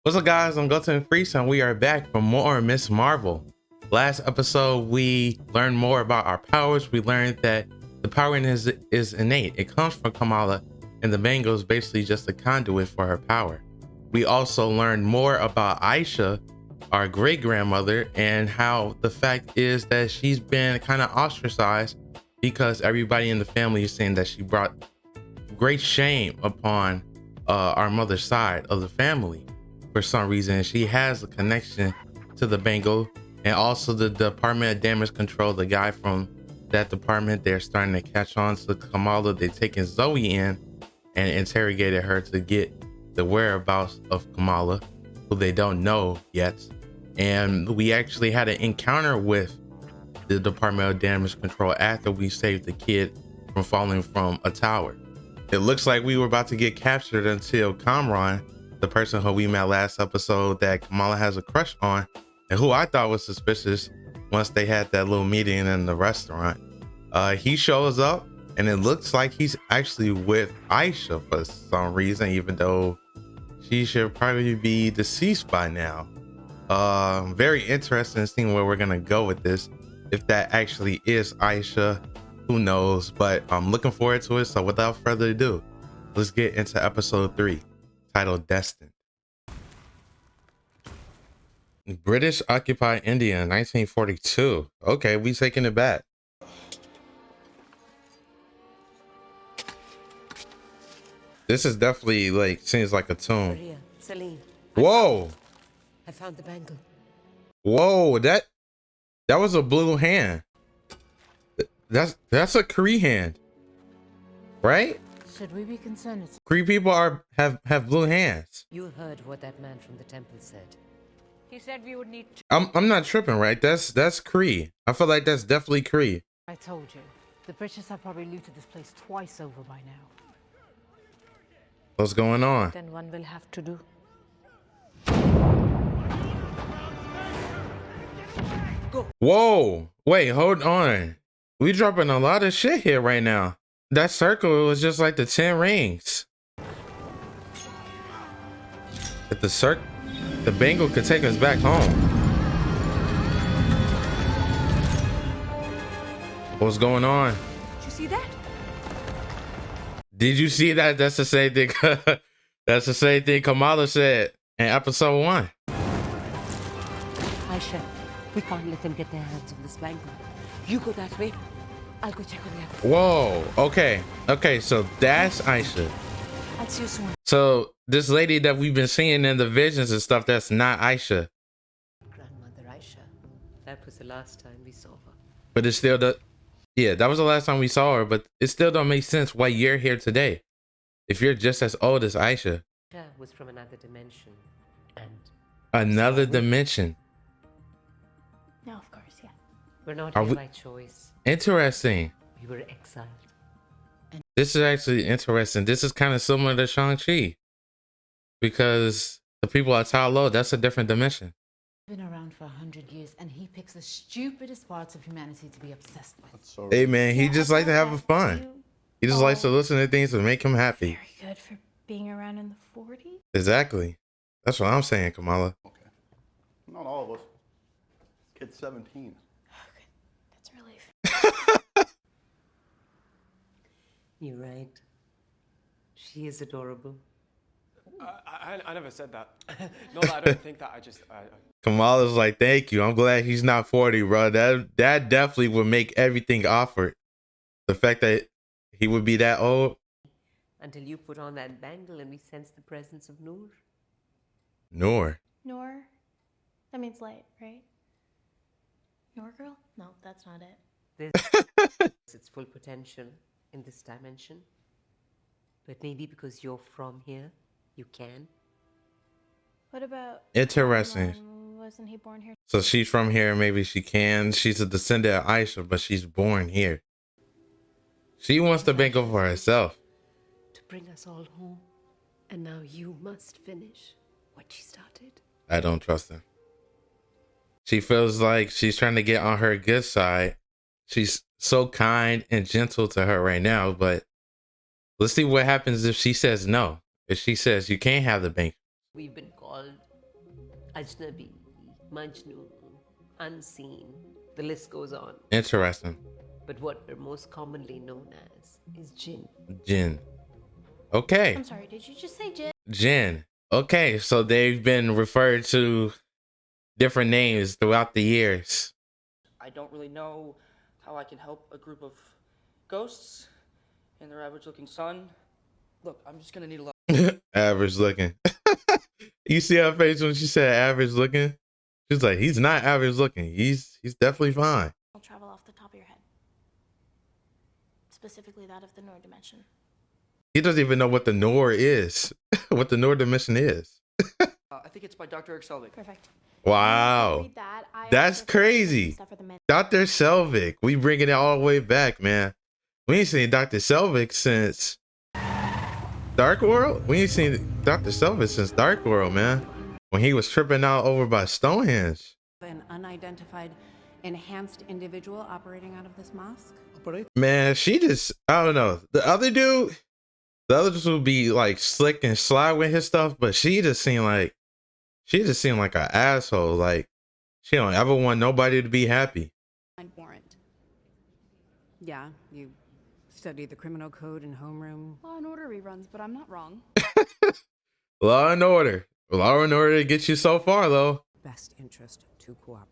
What's up, guys? I'm Goten Freeze, and we are back for more Miss Marvel. Last episode, we learned more about our powers. We learned that the power is innate. It comes from Kamala, and the Bangle is basically just a conduit for her power. We also learned more about Aisha, our great-grandmother, and how the fact is that she's been kind of ostracized because everybody in the family is saying that she brought great shame upon our mother's side of the family. For some reason, she has a connection to the Bangle and also the Department of Damage Control. The guy from that department, they're starting to catch on to Kamala. They're taking Zoe in and interrogated her to get the whereabouts of Kamala, who they don't know yet. And we actually had an encounter with the Department of Damage Control after we saved the kid from falling from a tower. It looks like we were about to get captured until Kamran, the person who we met last episode that Kamala has a crush on, and who I thought was suspicious once they had that little meeting in the restaurant. He shows up, and it looks like he's actually with Aisha for some reason, even though she should probably be deceased by now. Very interesting seeing where we're gonna go with this. If that actually is Aisha, who knows? But I'm looking forward to it. So without further ado, let's get into episode 3. Titled Destined. British occupied India in 1942. Okay, we taking it back. This is definitely like seems like a tomb. Whoa! I found the bangle. Whoa! That was a blue hand. That's a Cree hand, right? Should we be concerned? Cree people have blue hands. You heard what that man from the temple said. He said we would need to. I'm not tripping, right? That's Cree. I feel like that's definitely Cree. I told you. The British have probably looted this place twice over by now. What's going on? Then one will have to do. Go. Whoa! Wait, hold on. We dropping a lot of shit here right now. That circle was just like the 10 rings. If the Bangle could take us back home. What's going on? Did you see that? Did you see that? That's the same thing. That's the same thing Kamala said in episode 1. Aisha, we can't let them get their hands on this bangle. You go that way. I'll go check on the other. Whoa. Okay, so that's Aisha. I'll see you soon. So this lady that we've been seeing in the visions and stuff, that's not Aisha. Grandmother Aisha. That was the last time we saw her. But it's still that was the last time we saw her, but it still don't make sense why you're here today. If you're just as old as Aisha. Aisha was from another dimension. And another dimension. no, of course, yeah. We're not Are here we- by choice. Interesting. We were exiled. This is actually interesting. This is kind of similar to Shang-Chi. Because the people at Ta Lo, that's a different dimension. Been around for 100 years, and he picks the stupidest parts of humanity to be obsessed with. So Hey man, he Yeah, just I like to love have that fun. too. He just likes to listen to things that make him happy. Very good for being around in the 40s. Exactly. That's what I'm saying, Kamala. okay. Not all of us. Kid's 17. Okay, that's a relief. You're right. She is adorable. I never said that. No, I don't think that. Kamala's like, thank you. I'm glad he's not 40, bro. That definitely would make everything awkward. The fact that he would be that old. Until you put on that bangle and we sense the presence of Noor. Noor. Nor? That means light, right? Nor girl? No, that's not it. This its full potential in this dimension. But maybe because you're from here, you can. What about Interesting. Wasn't he born here? So she's from here. Maybe she can. She's a descendant of Aisha, but she's born here. She wants the Bangle for herself. To bring us all home. And now you must finish what she started. I don't trust him. She feels like she's trying to get on her good side. She's so kind and gentle to her right now, but let's see what happens if she says no. If she says you can't have the Bangle. We've been called Ajnabi, Majnun, unseen. The list goes on. Interesting. But what we're most commonly known as is jinn. Jinn. Okay. I'm sorry, did you just say Jin? Jinn. Okay, so they've been referred to different names throughout the years. I don't really know how I can help a group of ghosts and their average-looking son. Look, I'm just gonna need a lot. Average looking. You see her face when she said average looking? She's like, he's not average looking. He's definitely fine. I'll travel off the top of your head. Specifically that of the Noor dimension. He doesn't even know what the Noor is. What the Noor dimension is. I think it's by Dr. Eric Selvig. Perfect. Wow. Read that. That's crazy. Stuff for the men. Dr. Selvig. We bringing it all the way back, man. We ain't seen Dr. Selvig since Dark World. We ain't seen Dr. Selvig since Dark World, man. When he was tripping out over by Stonehenge. An unidentified enhanced individual operating out of this mosque? Man, she just, I don't know. The other dude would be like slick and sly with his stuff, but she just seemed like an asshole. Like, she don't ever want nobody to be happy. Warrant. Yeah, you study the criminal code in homeroom. Law and Order reruns, but I'm not wrong. Law and order. Law and order to get you so far, though. Best interest to cooperate.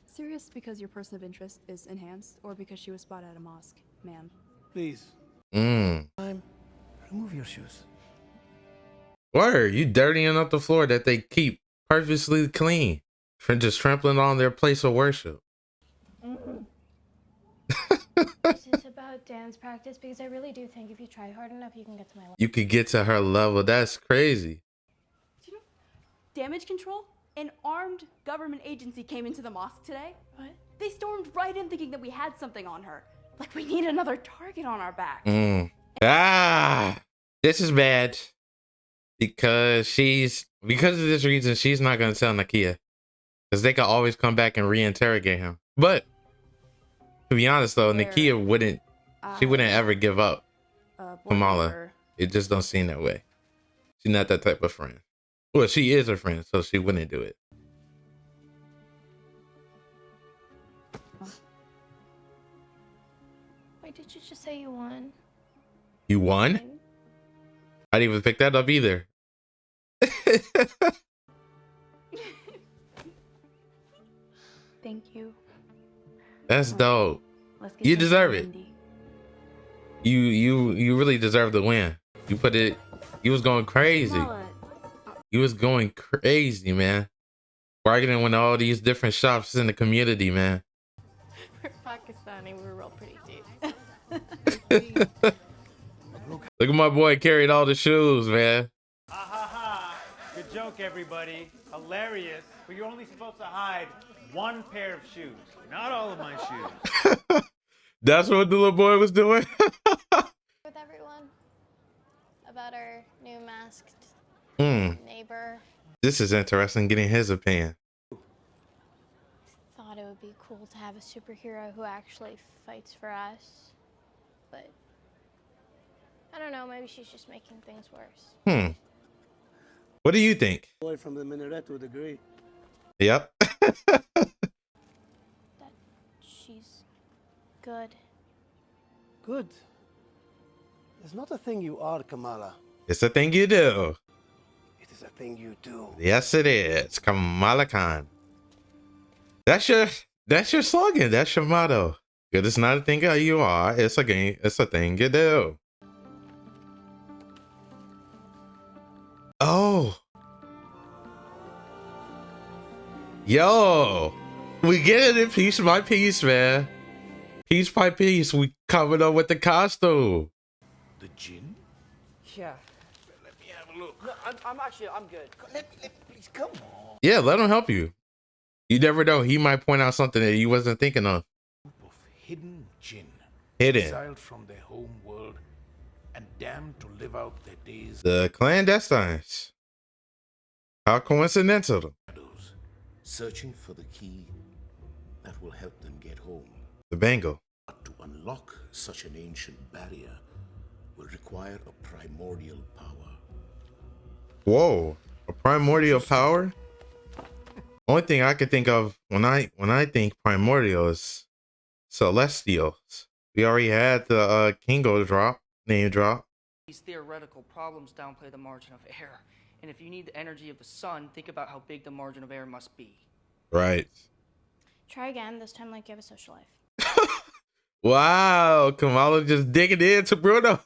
Serious because your person of interest is enhanced, or because she was spotted at a mosque, ma'am? Please. Remove your shoes. Word, you dirtying up the floor that they keep purposely clean for just trampling on their place of worship. This is about dance practice because I really do think if you try hard enough, you can get to my level. You could get to her level. That's crazy. Do you know damage control? An armed government agency came into the mosque today. What? They stormed right in thinking that we had something on her. Like we need another target on our back. This is bad. Because of this reason, she's not gonna tell Nakia. Because they can always come back and reinterrogate him. But to be honest though, Nakia wouldn't ever give up Kamala. It just don't seem that way. She's not that type of friend. Well, she is a friend, so she wouldn't do it. Wait, did you just say you won? You won? I didn't even pick that up either. Thank you. That's dope. You deserve it. You really deserve the win. You was going crazy. You was going crazy, man. Bargaining with all these different shops in the community, man. For Pakistani, we were real pretty deep. Look at my boy carried all the shoes, man. Ha ha ha. Good joke, everybody. Hilarious. But you're only supposed to hide one pair of shoes, not all of my shoes. That's what the little boy was doing. With everyone about our new masked neighbor. This is interesting, getting his opinion. Thought it would be cool to have a superhero who actually fights for us, but I don't know, maybe she's just making things worse. What do you think? Boy from the minaret would agree. Yep. That she's good. Good. It's not a thing you are, Kamala. It's a thing you do. It is a thing you do. Yes, it is. Kamala Khan. That's your slogan. That's your motto. Good. It's not a thing you are. It's a game. It's a thing you do. Oh. Yo. We get it piece by piece, man. Piece by piece. We covered up with the costume. The jinn? Yeah. Let me have a look. No, I'm good. Please, come on. Yeah, let him help you. You never know. He might point out something that you wasn't thinking of. Group of hidden jinn. Hidden. Exiled from their home world and damned to live out their days. The clandestines. How coincidental. Shadows, searching for the key that will help them get home. The bangle. But to unlock such an ancient barrier will require a primordial power. Whoa. A primordial power? Only thing I could think of when I think primordial is celestials. We already had the Kingo name drop. These theoretical problems downplay the margin of error. And if you need the energy of the sun, think about how big the margin of error must be. Right. Try again, this time like you have a social life. Wow, Kamala just digging into Bruno.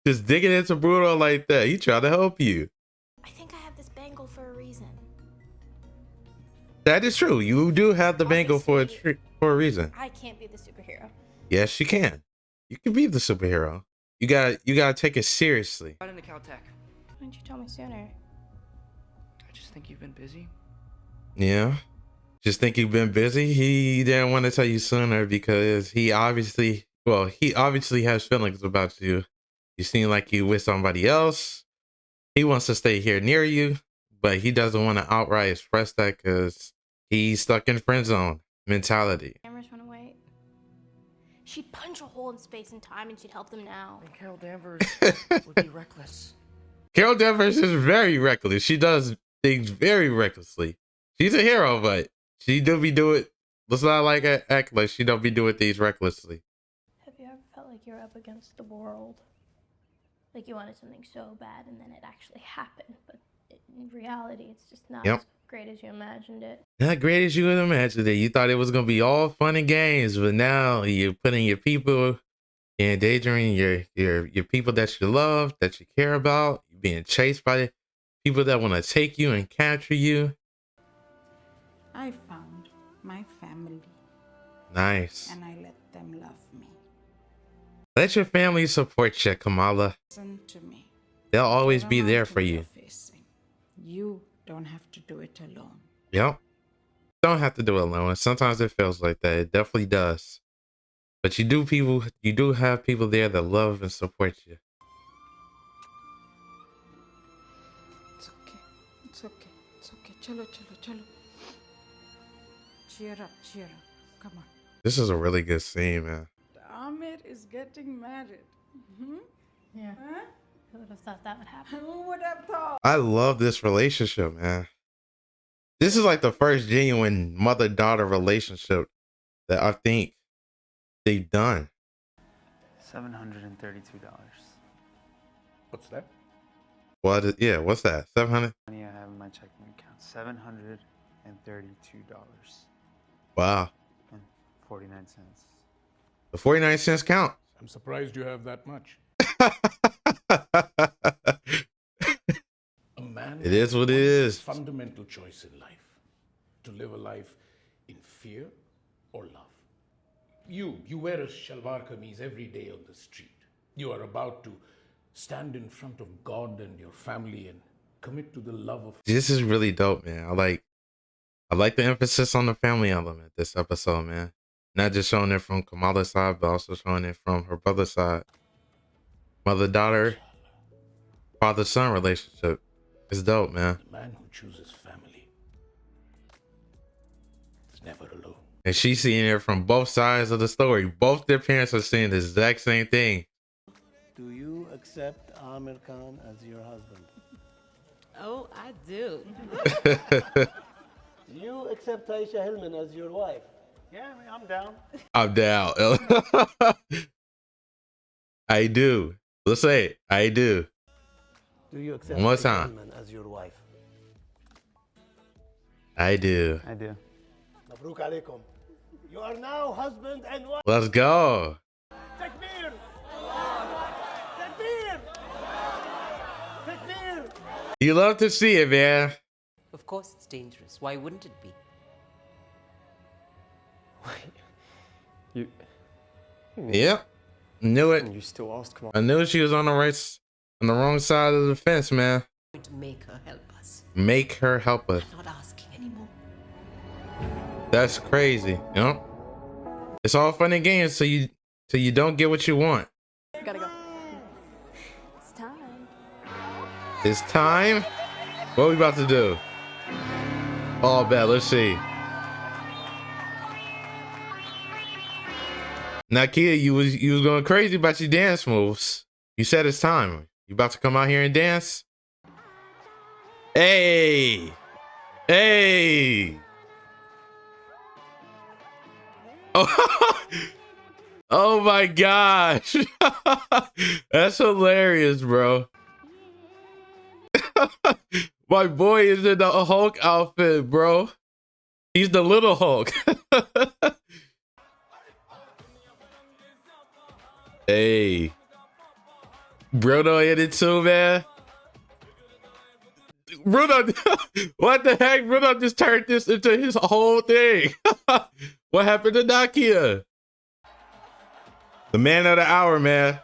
Just digging into Bruno like that. He tried to help you. I think I have this bangle for a reason. That is true. You do have the bangle for a reason. I can't be the superhero. Yes, you can. You can be the superhero. You gotta take it seriously. Right into Caltech. Why didn't you tell me sooner? I just think you've been busy. Yeah. Just think you've been busy. He didn't want to tell you sooner because he obviously has feelings about you. You seem like you with somebody else. He wants to stay here near you, but he doesn't want to outright express that because he's stuck in friend zone mentality. Cameras went away. She'd punch a hole in space and time and she'd help them now. And Carol Danvers would be reckless. Carol Danvers is very reckless. She does things very recklessly. She's a hero, but she do be doing. Let's not like act like she don't be doing things recklessly. Have you ever felt like you're up against the world? Like you wanted something so bad and then it actually happened, but in reality, it's just not as great as you imagined it. Not great as you would imagine it. You thought it was gonna be all fun and games, but now you're putting your people in endangering your people that you love, that you care about. You're being chased by people that want to take you and capture you. I found my family. Nice. And I let them love me. Let your family support you, Kamala. Listen to me. They'll always be there for you. You don't have to do it alone. Yep. Don't have to do it alone. Sometimes it feels like that. It definitely does. But you do have people there that love and support you. It's okay. It's okay. It's okay. Chalo, chalo, chalo. Cheer up, cheer up. Come on. This is a really good scene, man. Ahmed is getting married. Yeah. Huh? Who would have thought that would happen? Who would have thought? I love this relationship, man. This is like the first genuine mother-daughter relationship that I think they've done. $732. What's that? What? Yeah, what's that? 700? Money I have in my checking account. $732. Wow. And 49 cents. The 49 cents count. I'm surprised you have that much. A man. It is what it is. Fundamental choice in life: to live a life in fear or love. You wear a shalwar kameez every day on the street. You are about to stand in front of God and your family and commit to the love of. This is really dope, man. I like the emphasis on the family element this episode, man. Not just showing it from Kamala's side, but also showing it from her brother's side. Mother-daughter, father-son relationship. It's dope, man. The man who chooses family is never alone. And she's seeing it from both sides of the story. Both their parents are saying the exact same thing. Do you accept Amir Khan as your husband? Oh, I do. Do you accept Aisha Hillman as your wife? Yeah, I'm down. I'm down. I do. Let's say it. I do. Do you accept One more Aisha time. Hillman as your wife? I do. I do. Mabruk alaikum. You are now husband and wife. Let's go. Takbir! Takbir! Takbir! You love to see it, man. Of course it's dangerous. Why wouldn't it be? You Yep. Knew it. You still asked, come on. I knew she was on the wrong side of the fence, man. To make her help us. Make her help us. I'm not asking anymore. That's crazy. You know? It's all fun and games till you don't get what you want. Gotta go. It's time. It's time. What we about to do? All bad. Let's see. Nakia, you was going crazy about your dance moves. You said it's time. You about to come out here and dance? Hey. Hey. Oh, oh my gosh. That's hilarious, bro. My boy is in the Hulk outfit, bro. He's the little Hulk. Hey. Bruno in it too, man. Bruno, what the heck? Bruno just turned this into his whole thing. What happened to Nakia? The man of the hour, man.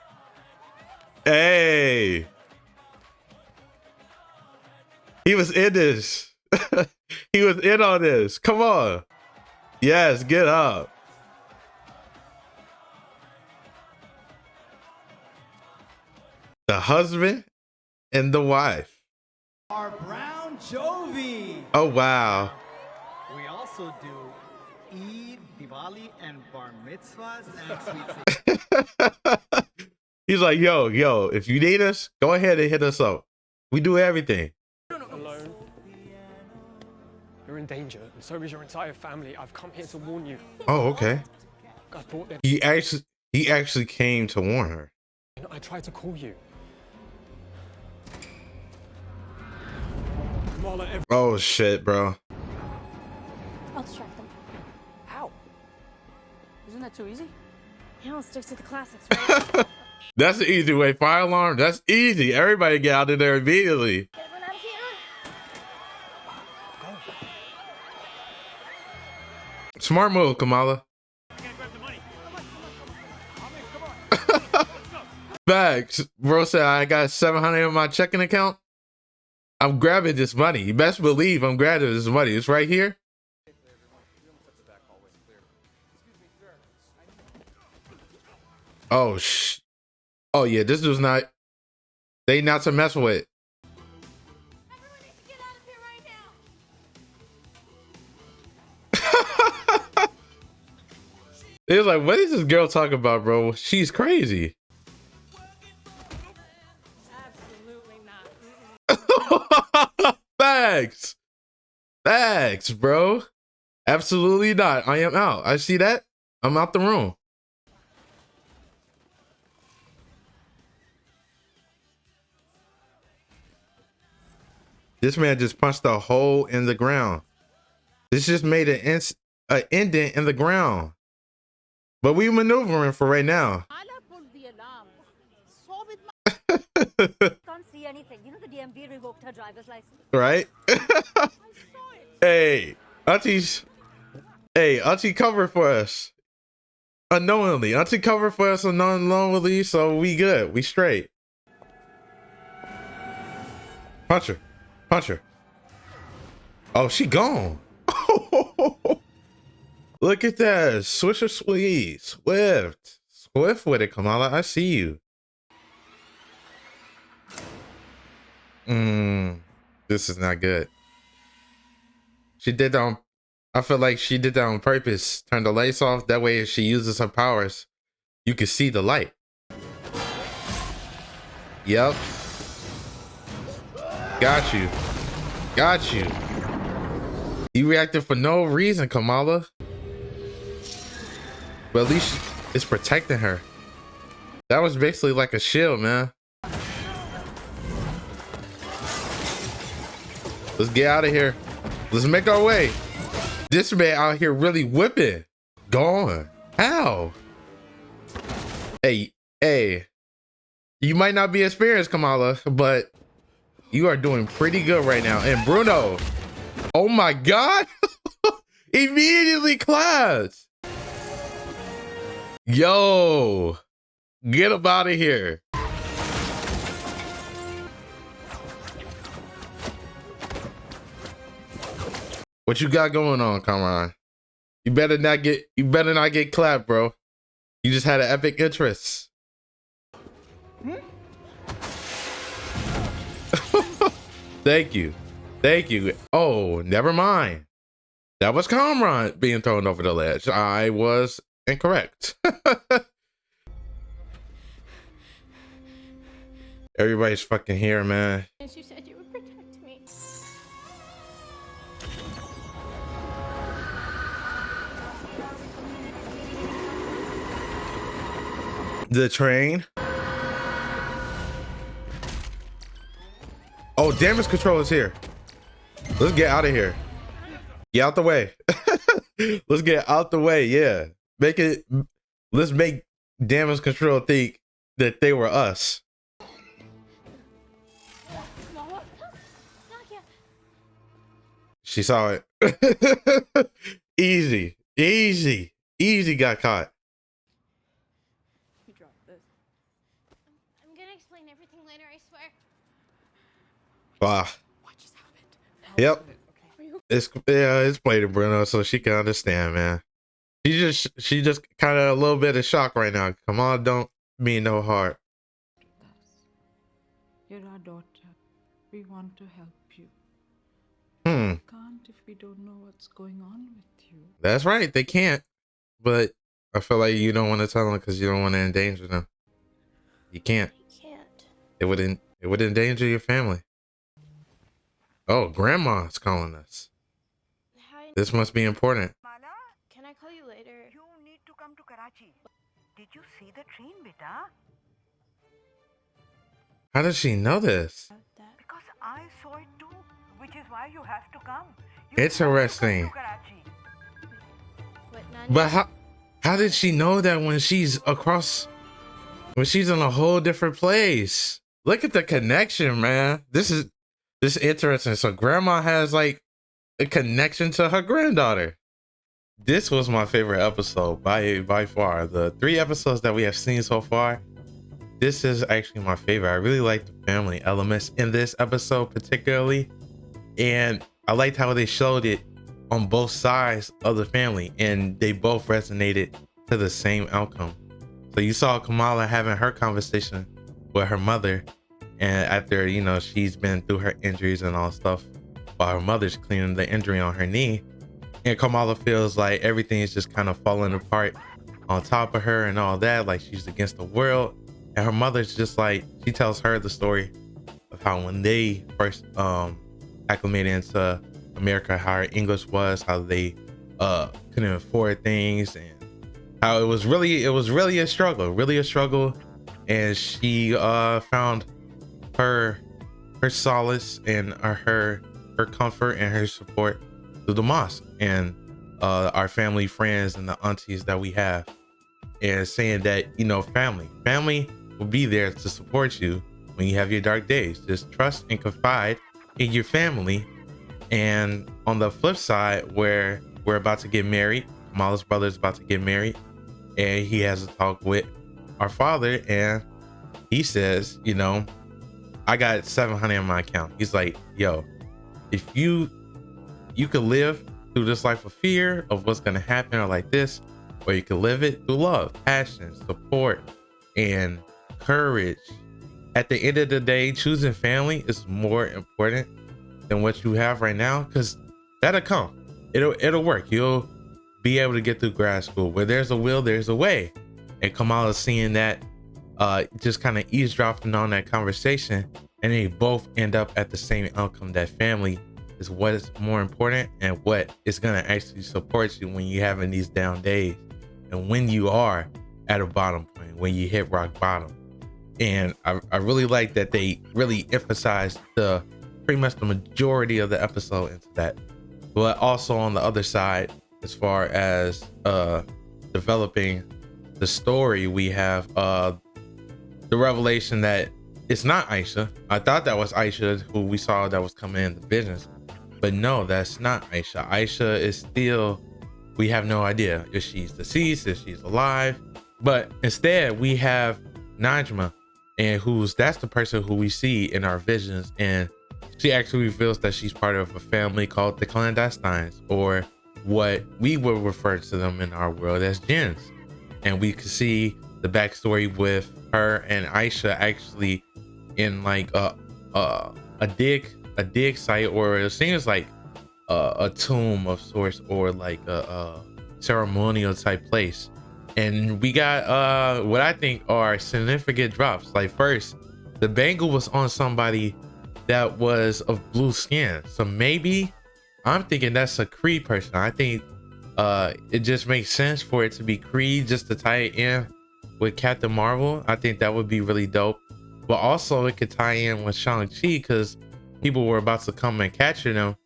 Hey. He was in this. He was in on this. Come on. Yes, get up. The husband and the wife. Our brown Jovi. Oh, wow. We also do Eid, Diwali, and Bar Mitzvahs and sweet. He's like, yo, if you need us, go ahead and hit us up. We do everything. Alone. You're in danger, and so is your entire family. I've come here to warn you. Oh, okay. I thought that He actually came to warn her. I tried to call you. Kamala, Oh shit, bro. I'll distract them. How? Isn't that too easy? Yeah, I'll stick to the classics, right? That's the easy way. Fire alarm. That's easy. Everybody get out of there immediately. Get everyone out of here. Smart move, Kamala. Bags. Bro said I got 700 in my checking account. I'm grabbing this money. You best believe I'm grabbing this money. It's right here. Oh oh yeah, this was not. They not to mess with. Everyone needs to get out of here right now. It was like, what is this girl talking about, bro? She's crazy. Facts. Facts, bro. Absolutely not. I am out. I see that. I'm out the room. This man just punched a hole in the ground. This just made an indent in the ground. But we maneuvering for right now. Can't see anything. You know the DMV revoked her driver's license. Right? Hey, Auntie covered for us. Unknowingly. Auntie covered for us unknowingly, so we good. We straight. Punch her. Punch her. Oh, she gone. Look at that. Swisher sweet. Swift. Swift with it, Kamala. I see you. This is not good. She did that on, I feel like she did that on purpose. Turn the lights off. That way if she uses her powers, you can see the light. Yep. Got you. Got you. You reacted for no reason, Kamala. But at least it's protecting her. That was basically like a shield, man. Let's get out of here. Let's make our way. This man out here really whipping. Gone. How? Hey. You might not be experienced, Kamala, but you are doing pretty good right now. And Bruno. Oh my God. Immediately class. Yo. Get up out of here. What you got going on, Kamran? You better not get clapped, bro. You just had an epic interest. Thank you. Thank you. Oh, never mind. That was Kamran being thrown over the ledge. I was incorrect. Everybody's fucking here, man. As you said, you would protect me. The train. Oh, damage control is here. Let's get out of here. Get out the way. Let's get out the way. Yeah. Let's make damage control think that they were us. She saw it. Easy. Easy got caught. You dropped this. I'm gonna explain everything later, I swear. Wow. What just happened? Yep. Okay. It's played to Bruno so she can understand, man. She just kind of a little bit of shock right now. Come on, don't mean no harm. You're our daughter. We want to help you. Hmm. We can't if we don't know what's going on with you. That's right. They can't. But I feel like you don't want to tell them because you don't want to endanger them. You can't. I can't. It would endanger your family. Oh, Grandma's calling us. Hi. This must be important. Can I call you later? You need to come to Karachi. Did you see the train, beta? How does she know this? Because I saw it too, which is why you have to come. Interesting. To Karachi. What, Nani? But how did she know that when she's in a whole different place? Look at the connection, man. This is interesting. So grandma has like a connection to her granddaughter. This was my favorite episode by far. The 3 episodes that we have seen so far, this is actually my favorite. I really like the family elements in this episode particularly, and I liked how they showed it on both sides of the family, and they both resonated to the same outcome. So you saw Kamala having her conversation with her mother, and after, you know, she's been through her injuries and all stuff, while her mother's cleaning the injury on her knee, and Kamala feels like everything is just kind of falling apart on top of her and all that, like she's against the world. And her mother's just like, she tells her the story of how when they first acclimated into America, how her English was, how they couldn't afford things, and how it was really a struggle, and she found her solace and her comfort and her support through the mosque and our family friends and the aunties that we have, and saying that, you know, family will be there to support you when you have your dark days. Just trust and confide in your family. And on the flip side, where we're about to get married, Kamala's brother is about to get married, and he has a talk with our father, and he says, you know, I got 700 in my account. He's like, yo, if you could live through this life of fear of what's gonna happen or like this, or you can live it through love, passion, support, and courage. At the end of the day, choosing family is more important than what you have right now, because that'll come. It'll work. You'll be able to get through grad school. Where there's a will, there's a way. And Kamala seeing that, just kind of eavesdropping on that conversation, and they both end up at the same outcome, that family is what is more important and what is going to actually support you when you're having these down days and when you are at a bottom point, when you hit rock bottom. And I really like that they really emphasized pretty much the majority of the episode into that. But also on the other side, as far as developing the story, we have the revelation that it's not Aisha. I thought that was Aisha who we saw that was coming in the business, but no, that's not Aisha. Aisha is still, we have no idea if she's deceased, if she's alive. But instead we have Najma, and that's the person who we see in our visions, and she actually reveals that she's part of a family called the Clandestines, or what we would refer to them in our world as jinns. And we could see the backstory with her and Aisha actually in like a dig site, or it seems like a tomb of sorts, or like a ceremonial type place. And we got what I think are significant drops. Like, first, the bangle was on somebody that was of blue skin, so maybe I'm thinking that's a Kree person. I think it just makes sense for it to be Kree, just to tie it in with Captain Marvel. I think that would be really dope. But also it could tie in with Shang-Chi, because people were about to come and capture them.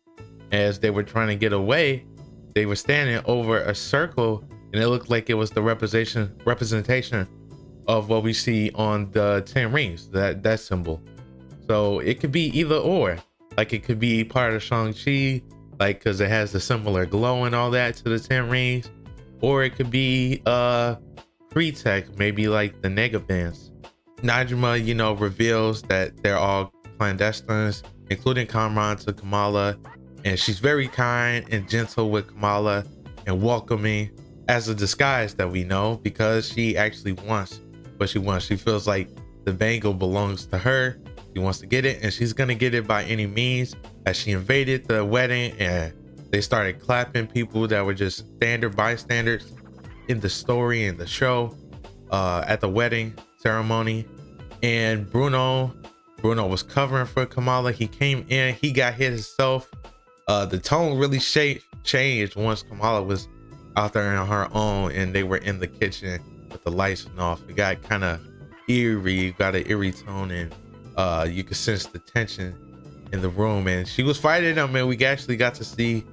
As they were trying to get away, they were standing over a circle, and it looked like it was the representation of what we see on the 10 rings, that symbol. So it could be either or. Like it could be part of Shang-Chi, like because it has the similar glow and all that to the 10 rings, or it could be pre-tech, maybe like the Negabands. Najma, you know, reveals that they're all clandestines, including Kamran to Kamala, and she's very kind and gentle with Kamala and welcoming as a disguise that we know, because she actually wants what she wants. She feels like the bangle belongs to her. She wants to get it, and she's gonna get it by any means. As she invaded the wedding and they started clapping people that were just standard bystanders in the story and the show at the wedding ceremony. And Bruno was covering for Kamala. He came in, he got hit himself. The tone really changed once Kamala was out there on her own and they were in the kitchen with the lights off. It got kind of eerie, got an eerie tone, and you could sense the tension in the room. And she was fighting them, and we actually got to see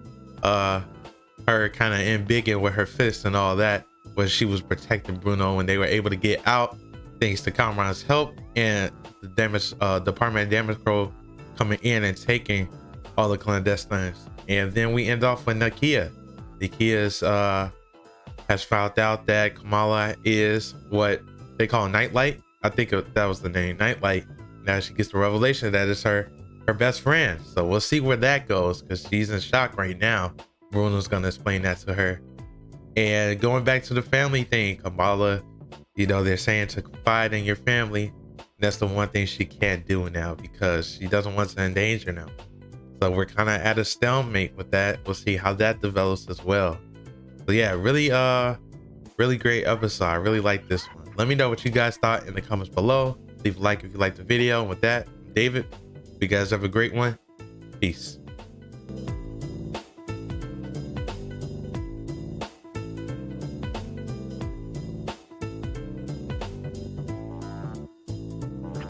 her kind of embiggen with her fists and all that, where she was protecting Bruno, and they were able to get out thanks to Kamran's help and the Department of Damage Control coming in and taking all the clandestines. And then we end off with Nakia. Nakia's has found out that Kamala is what they call Nightlight. I think that was the name, Nightlight. Now she gets the revelation that it's her best friend. So we'll see where that goes, because she's in shock right now. Bruno's gonna explain that to her. And going back to the family thing, Kamala, you know, they're saying to confide in your family. That's the one thing she can't do now, because she doesn't want to endanger them. So we're kind of at a stalemate with that. We'll see how that develops as well. So yeah, really great episode. I really like this one. Let me know what you guys thought in the comments below. Leave a like if you liked the video. And with that, I'm David. You guys have a great one. Peace.